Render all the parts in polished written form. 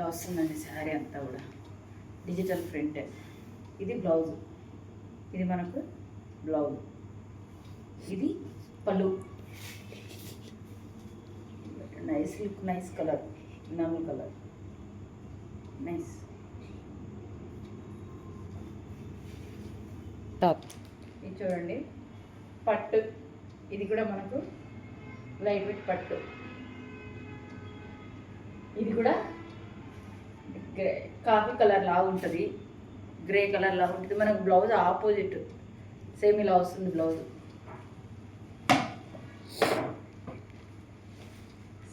ఇలా వస్తుందండి శారీ అంతా కూడా డిజిటల్ ప్రింట్. ఇది బ్లౌజ్, ఇది మనకు బ్లౌజ్, ఇది పళ్ళు. Nice look, nice colour, null colour, nice. Top ఇది చూడండి పట్టు, ఇది కూడా మనకు లైట్ వెయిట్ పట్టు. ఇది కూడా కాఫీ కలర్ లాగా ఉంటుంది, గ్రే కలర్ లాగా ఉంటుంది. మనకు బ్లౌజ్ ఆపోజిట్ సేమ్ ఇలా వస్తుంది బ్లౌజ్.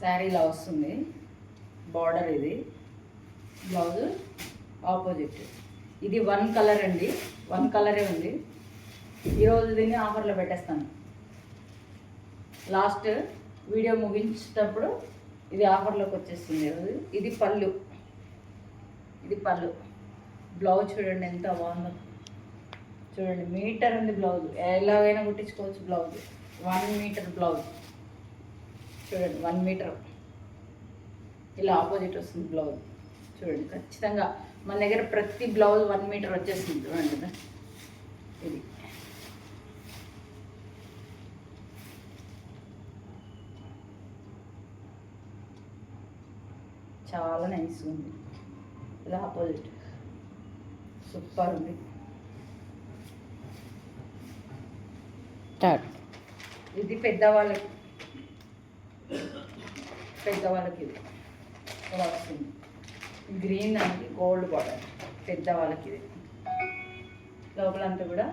శారీ ఇలా వస్తుంది, బార్డర్, ఇది బ్లౌజ్ ఆపోజిట్. ఇది 1 కలర్ అండి, 1 కలరే ఉంది. ఈరోజు దీన్ని ఆఫర్లో పెట్టేస్తాను. లాస్ట్ వీడియో ముగించేటప్పుడు ఇది ఆఫర్లోకి వచ్చేస్తుంది ఈరోజు. ఇది పళ్ళు, ఇది పళ్ళు. బ్లౌజ్ చూడండి ఎంత బాగుందో, చూడండి మీటర్ ఉంది బ్లౌజ్, ఎలాగైనా కుట్టించుకోవచ్చు బ్లౌజ్. 1 మీటర్ బ్లౌజ్ చూడండి, 1 మీటర్. ఇలా ఆపోజిట్ వస్తుంది బ్లౌజ్ చూడండి. ఖచ్చితంగా మన దగ్గర ప్రతి బ్లౌజ్ 1 మీటర్ వచ్చేస్తుంది చూడండి. ఇది చాలా నైస్ ఉంది, ఇలా ఆపోజిట్ సూపర్ ఉంది. ఇది పెద్దవాళ్ళకి ఇది ఇలా వస్తుంది. గ్రీన్ అనేది గోల్డ్ బార్డర్, పెద్దవాళ్ళకి ఇది. లోపలంతా కూడా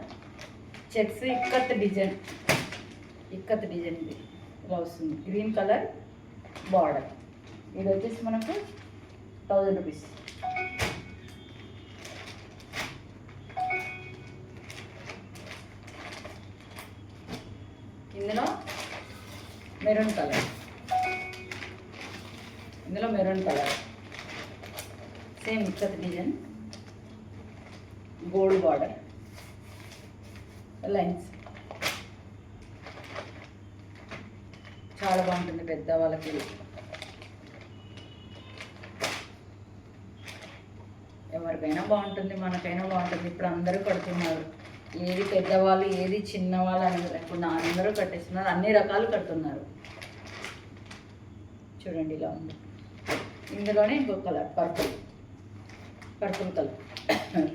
చెక్స్ ఇక్కత్ డిజైన్, ఇది ఇలా వస్తుంది. Green colour border. ఇది వచ్చేసి మనకు 1000 రూపీస్. ఇందులో maroon colour, same ikat design, gold border, lines. చాలా బాగుంటుంది పెద్దవాళ్ళకి. ఎవరికైనా బాగుంటుంది, మనకైనా బాగుంటుంది. ఇప్పుడు అందరూ కడుతున్నారు, ఏది పెద్దవాళ్ళు ఏది చిన్నవాళ్ళు అనేది లేకుండా అందరూ కట్టేస్తున్నారు, అన్ని రకాలు కడుతున్నారు. చూడండి ఇలా ఉంది. ఇందులోనే ఇంకొక కలర్ పర్పుల్ కలర్,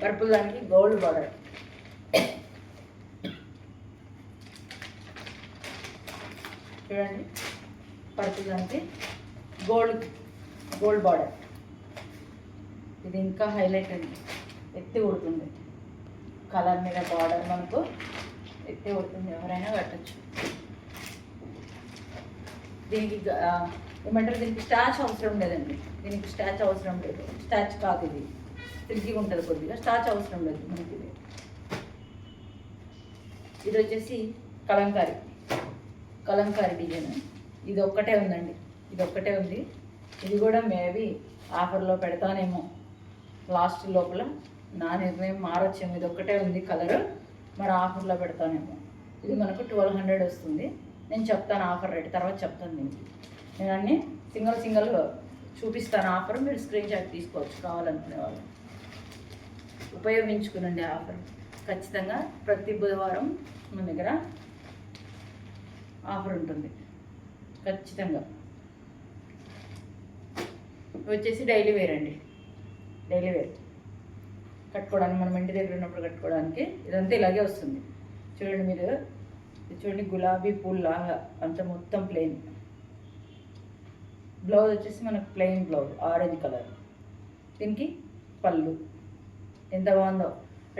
పర్పుల్ దానికి గోల్డ్ బార్డర్. చూడండి పర్పుల్ దానికి గోల్డ్ బార్డర్. ఇది ఇంకా హైలైట్ అండి, ఎత్తి ఉడుతుంది. కలర్ మీద బార్డర్ మనకు ఎత్తి ఉడుతుంది, ఎవరైనా కట్టచ్చు. దీనికి ఏమంటారు, దీనికి స్టాచ్ అవసరం లేదండి. దీనికి స్టాచ్ అవసరం లేదు, స్టాచ్ కాదు, ఇది తిరిగి ఉంటుంది కొద్దిగా, స్టాచ్ అవసరం లేదు మనకి. ఇది వచ్చేసి కలంకారీ డిజైన్. ఇది ఒక్కటే ఉందండి, ఇది ఒక్కటే ఉంది. ఇది కూడా మేబీ ఆఫర్లో పెడతానేమో, లాస్ట్ లోపల నా నిర్ణయం మారొచ్చేమో. ఇది ఒక్కటే ఉంది కలరు, మరి ఆఫర్లో పెడతానేమో. ఇది మనకు 1200 వస్తుంది. నేను చెప్తాను ఆఫర్ రేట్, తర్వాత చెప్తాను. దీనికి నేను అన్నీ సింగల్ చూపిస్తాను ఆఫర్, మీరు స్క్రీన్ షాట్ తీసుకోవచ్చు కావాలనుకునే వాళ్ళు. ఉపయోగించుకునండి ఆఫర్. ఖచ్చితంగా ప్రతి బుధవారం మన దగ్గర ఆఫర్ ఉంటుంది ఖచ్చితంగా. వచ్చేసి డైలీ వేర్ అండి, డైలీ వేర్ కట్టుకోవడానికి, మనం ఇంటి దగ్గర ఉన్నప్పుడు కట్టుకోవడానికి. ఇదంతా ఇలాగే వస్తుంది చూడండి. మీరు చూడండి, గులాబీ పూల్లాగా అంత మొత్తం ప్లెయిన్. బ్లౌజ్ వచ్చేసి మనకు ప్లెయిన్ బ్లౌజ్, ఆరెంజ్ కలర్. దీనికి పళ్ళు ఎంత బాగుందో.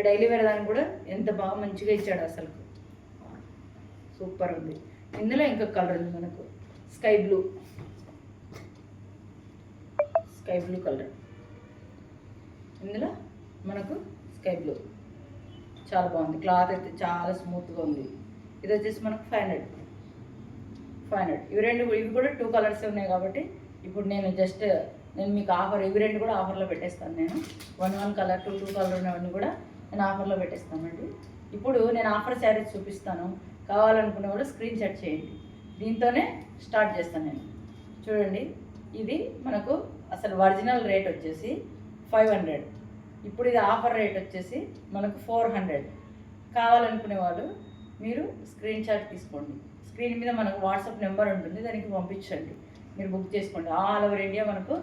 డైలీ వేర్ దానికి కూడా ఎంత బాగా మంచిగా ఇచ్చాడు అసలు, సూపర్ ఉంది. ఇందులో ఇంకా కలర్ ఉంది మనకు, స్కై బ్లూ కలర్. ఇందులో మనకు స్కై బ్లూ చాలా బాగుంది. క్లాత్ అయితే చాలా స్మూత్గా ఉంది. ఇది వచ్చేసి మనకు 500. ఇవి కూడా 2 కలర్స్ ఉన్నాయి కాబట్టి ఇప్పుడు నేను మీకు ఆఫర్, ఇవి 2 కూడా ఆఫర్లో పెట్టేస్తాను. నేను 1 కలర్ 2 కలర్ ఉన్నవన్నీ కూడా నేను ఆఫర్లో పెట్టేస్తానండి. ఇప్పుడు నేను ఆఫర్ శారీస్ చూపిస్తాను, కావాలనుకున్న కూడా స్క్రీన్ షాట్ చేయండి. దీంతోనే స్టార్ట్ చేస్తాను నేను. చూడండి, ఇది మనకు అసలు ఒరిజినల్ రేట్ వచ్చేసి 500. ఇప్పుడు ఇది ఆఫర్ రేట్ వచ్చేసి మనకు 400. కావాలనుకునే వాళ్ళు మీరు స్క్రీన్ షాట్ తీసుకోండి. స్క్రీన్ మీద మనకు వాట్సాప్ నెంబర్ ఉంటుంది, దానికి పంపించండి, మీరు బుక్ చేసుకోండి. ఆల్ ఓవర్ ఇండియా మనకు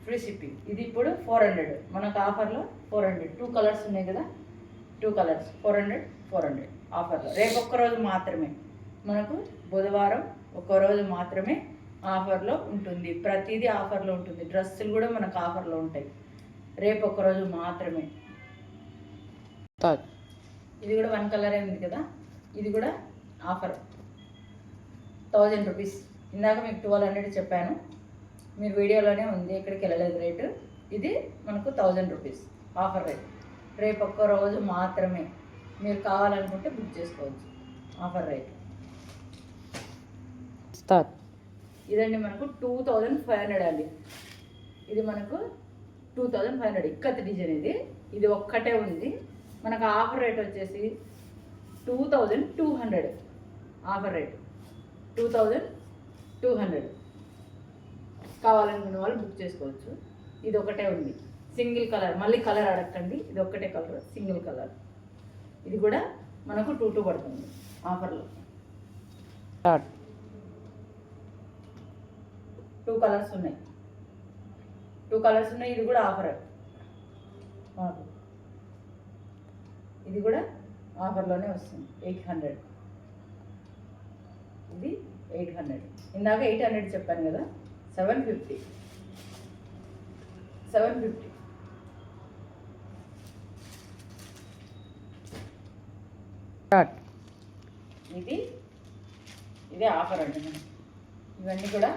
ఫ్రీ షిప్పింగ్. ఇది ఇప్పుడు 400 మనకు ఆఫర్లో 400. 2 కలర్స్ ఉన్నాయి కదా, 2 కలర్స్ 400 ఆఫర్లో. రేపు ఒక్కరోజు మాత్రమే, మనకు బుధవారం ఒక్కరోజు మాత్రమే ఆఫర్లో ఉంటుంది. ప్రతిదీ ఆఫర్లో ఉంటుంది. డ్రెస్సులు కూడా మనకు ఆఫర్లో ఉంటాయి. రేపు ఒక్కరోజు మాత్రమే. ఇది కూడా 1 కలరే ఉంది కదా, ఇది కూడా ఆఫర్ 1000 రూపీస్. ఇందాక మీకు 1200 చెప్పాను, మీరు వీడియోలోనే ఉంది, ఎక్కడికి వెళ్ళలేదు రేటు. ఇది మనకు 1000 రూపీస్ ఆఫర్ రేట్. రేపు ఒక్క రోజు మాత్రమే, మీరు కావాలనుకుంటే బుక్ చేసుకోవచ్చు. ఆఫర్ రేట్ ఇదండి మనకు 2500 అండి. ఇది మనకు 2500 ఇక్కత్ డిజైన్. ఇది ఒక్కటే ఉంది. మనకు ఆఫర్ రేట్ వచ్చేసి 2200. Offer rate 2200. కావాలనుకున్న వాళ్ళు బుక్ చేసుకోవచ్చు. ఇది ఒకటే ఉంది, సింగిల్ కలర్. మళ్ళీ కలర్ అడగండి, ఇది ఒక్కటే కలర్, సింగిల్ కలర్. ఇది కూడా మనకు 22 పడుతుంది ఆఫర్లో. 2 కలర్స్ ఉన్నాయి, 2 కలర్స్ ఉన్నాయి. ఇది కూడా ఆఫర్. ఇది కూడా ఆఫర్లోనే వస్తుంది. 800. ఇది 800. ఇందాక 800 చెప్పాను కదా, 750. ఇది ఆఫర్ అండి. ఇవన్నీ కూడా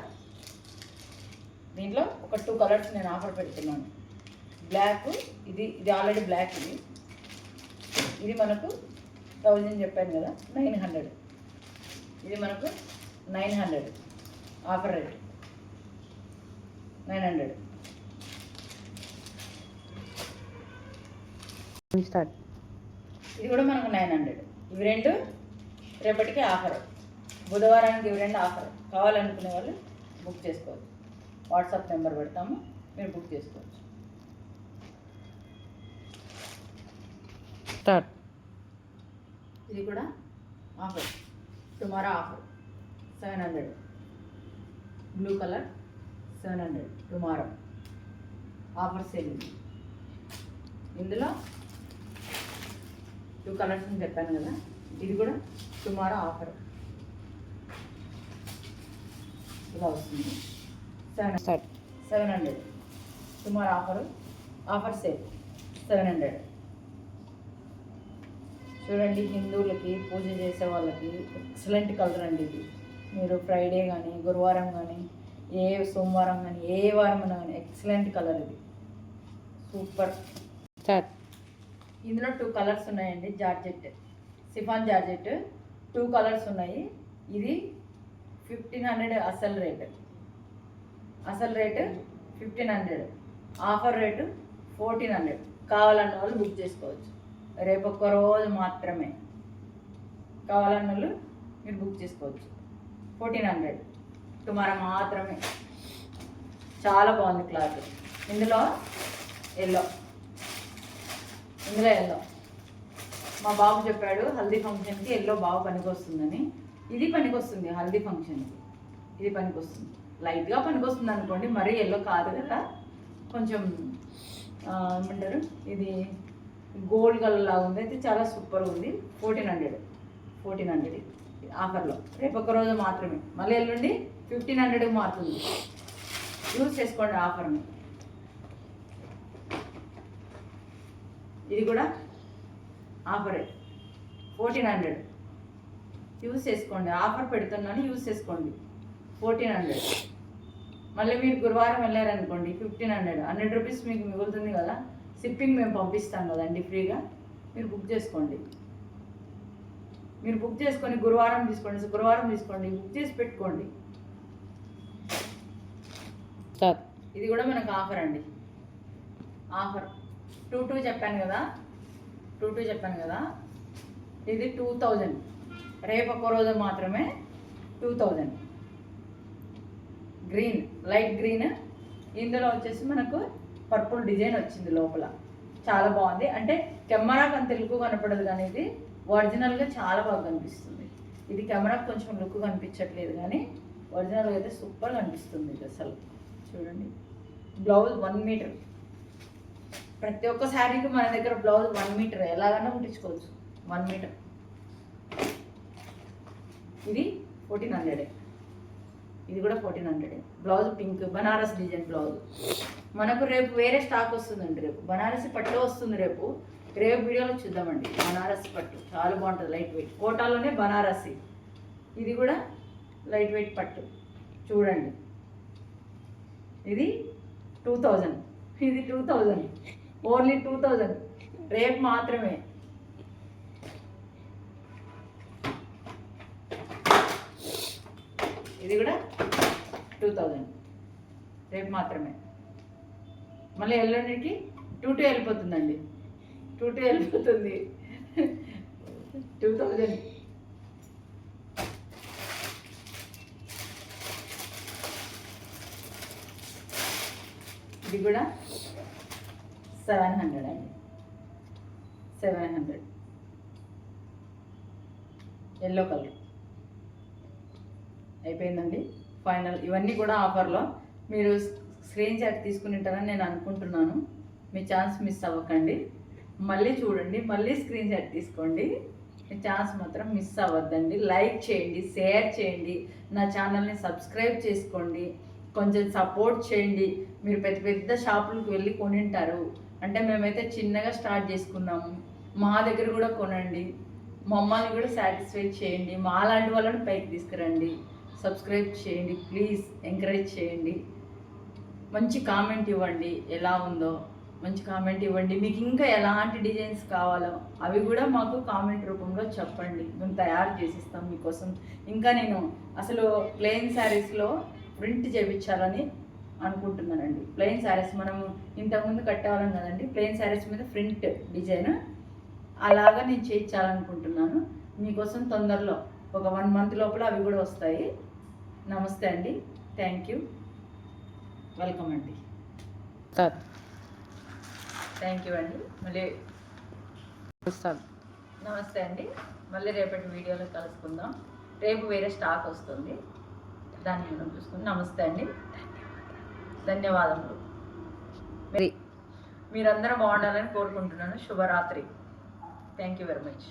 దీంట్లో ఒక 2 కలర్స్ నేను ఆఫర్ పెడుతున్నాను. బ్లాక్, ఇది ఆల్రెడీ బ్లాక్. ఇది మనకు 1000 చెప్పాను కదా, 900. ఇది మనకు 900 ఆఫర్ రేట్. 900. ఇది కూడా మనకు 900. ఇవి రెండు రేపటికి ఆఫర్. బుధవారానికి ఇవి రెండు ఆఫర్. కావాలనుకునే వాళ్ళు బుక్ చేసుకోవచ్చు. వాట్సాప్ నెంబర్ పెడతాము, మీరు బుక్ చేసుకోవచ్చు. ఇది కూడా offer. Tomorrow offer 700. Blue colour 700 tomorrow offer sale. ఇందులో 2 కలర్స్ అని చెప్పాను కదా, ఇది కూడా టుమారో ఆఫర్. ఇలా వస్తుంది 700. Tomorrow offer sale 700. చూడండి, హిందువులకి పూజ చేసే వాళ్ళకి ఎక్సలెంట్ కలర్ అండి ఇది. మీరు ఫ్రైడే కానీ, గురువారం కానీ, ఏ సోమవారం కానీ, ఏ వారం అయినా కానీ ఎక్సలెంట్ కలర్ ఇది. సూపర్. ఇందులో 2 కలర్స్ ఉన్నాయండి. జార్జెట్, సిఫాన్ జార్జెట్ 2 కలర్స్ ఉన్నాయి. ఇది 1500 అసలు రేటు. 1500. Offer rate 1400. కావాలన్న వాళ్ళు బుక్ చేసుకోవచ్చు. రేపు ఒక్క రోజు మాత్రమే. కావాలన్న వాళ్ళు మీరు బుక్ చేసుకోవచ్చు. 1400 టుమారో మాత్రమే. చాలా బాగుంది క్లాత్. ఇందులో ఎల్లో. మా బాబు చెప్పాడు హల్దీ ఫంక్షన్కి ఎల్లో బాగా పనికొస్తుందని. ఇది పనికొస్తుంది హల్దీ ఫంక్షన్కి. ఇది పనికొస్తుంది, లైట్గా పనికొస్తుంది అనుకోండి, మరీ ఎల్లో కాదు కదా, కొంచెం ఏమంటారు, ఇది గోల్డ్ కలర్ లాగా ఉంది. అయితే చాలా సూపర్గా ఉంది. 1400 ఆఫర్లో. రేపు ఒక రోజు మాత్రమే. మళ్ళీ ఎల్లుండి 1500కి మారుతుంది. యూజ్ చేసుకోండి ఆఫర్ని. ఇది కూడా ఆఫరే 1400. యూజ్ చేసుకోండి. ఆఫర్ పెడుతున్నాను, యూజ్ చేసుకోండి. 1400. మళ్ళీ మీరు గురువారం వెళ్ళారనుకోండి 1500. 100 రూపీస్ మీకు మిగులుతుంది కదా. షిప్పింగ్ మేము పంపిస్తాం కదండి ఫ్రీగా. మీరు బుక్ చేసుకోండి. మీరు బుక్ చేసుకొని గురువారం తీసుకోండి, శుక్రవారం తీసుకోండి, బుక్ చేసి పెట్టుకోండి. ఇది కూడా మనకు ఆఫర్ అండి. ఆఫర్ 22 చెప్పాను కదా, ఇది 2000. రేపు ఒక్క రోజు మాత్రమే 2000. గ్రీన్, లైట్ గ్రీన్ ఇందులో వచ్చేసి మనకు పర్పుల్ డిజైన్ వచ్చింది లోపల, చాలా బాగుంది. అంటే కెమెరాకి అంత లుక్ కనపడదు కానీ ఇది ఒరిజినల్గా చాలా బాగా కనిపిస్తుంది. ఇది కెమెరాకి కొంచెం లుక్ కనిపించట్లేదు కానీ ఒరిజినల్గా అయితే సూపర్ కనిపిస్తుంది ఇది అసలు. చూడండి, బ్లౌజ్ 1 మీటర్. ప్రతి ఒక్క శారీకి మన దగ్గర బ్లౌజ్ 1 మీటర్ ఎలాగైనా కుట్టించుకోవచ్చు. 1 మీటర్. ఇది 1400. ఇది కూడా 1400. Blouse pink Banaras design blouse. మనకు రేపు వేరే స్టాక్ వస్తుందండి. రేపు బనారసి పట్టు వస్తుంది. రేపు వీడియోలో చూద్దామండి. బనారసి పట్టు చాలా బాగుంటుంది, లైట్ వెయిట్. కోటాలోనే బనారసి. ఇది కూడా లైట్ వెయిట్ పట్టు. చూడండి, ఇది 2000. ఇది 2000, ఓన్లీ 2000 రేపు మాత్రమే. ఇది కూడా 2000 రేపు మాత్రమే. మళ్ళీ ఎల్లుండికి 22 వెళ్ళిపోతుందండి. 22 వెళ్ళిపోతుంది. 2000. ఇది కూడా 700 అండి. 700 ఎల్లో కలర్ అయిపోయిందండి. ఫైనల్. ఇవన్నీ కూడా ఆఫర్లో. మీరు స్క్రీన్ షాట్ తీసుకుని ఉంటారని నేను అనుకుంటున్నాను. మీ ఛాన్స్ మిస్ అవ్వకండి. మళ్ళీ చూడండి, మళ్ళీ స్క్రీన్ షాట్ తీసుకోండి. మీ ఛాన్స్ మాత్రం మిస్ అవ్వద్దండి. లైక్ చేయండి, షేర్ చేయండి, నా ఛానల్ని సబ్స్క్రైబ్ చేసుకోండి, కొంచెం సపోర్ట్ చేయండి. మీరు పెద్ద పెద్ద షాపులకు వెళ్ళి కొనింటారు, అంటే మేమైతే చిన్నగా స్టార్ట్ చేసుకున్నాము. మా దగ్గర కూడా కొనండి, మమ్మల్ని కూడా సాటిస్ఫై చేయండి, మా లాంటి వాళ్ళని పైకి తీసుకురండి. సబ్స్క్రైబ్ చేయండి ప్లీజ్, ఎంకరేజ్ చేయండి. మంచి కామెంట్ ఇవ్వండి, ఎలా ఉందో మంచి కామెంట్ ఇవ్వండి. మీకు ఇంకా ఎలాంటి డిజైన్స్ కావాలో అవి కూడా మాకు కామెంట్ రూపంలో చెప్పండి, మేము తయారు చేసిస్తాం మీకోసం. ఇంకా నేను అసలు ప్లెయిన్ శారీస్లో ప్రింట్ చేయించాలని అనుకుంటున్నానండి. ప్లెయిన్ శారీస్ మనము ఇంతకుముందు కట్టేవాళ్ళం కదండి, ప్లెయిన్ శారీస్ మీద ప్రింట్ డిజైన్ అలాగా నేను చేయించాలనుకుంటున్నాను. మీకోసం తొందరలో ఒక 1 మంత్ లోపల అవి కూడా వస్తాయి. నమస్తే అండి, థ్యాంక్ యూ, వెల్కమ్ అండి. థ్యాంక్ యూ అండి. మళ్ళీ నమస్తే అండి. మళ్ళీ రేపటి వీడియోలో కలుసుకుందాం. రేపు వేరే స్టాక్ వస్తుంది, దాన్ని మనం చూసుకుందాం. నమస్తే అండి, ధన్యవాదములు. మీరందరూ బాగుండాలని కోరుకుంటున్నాను. శుభరాత్రి. Thank you very much.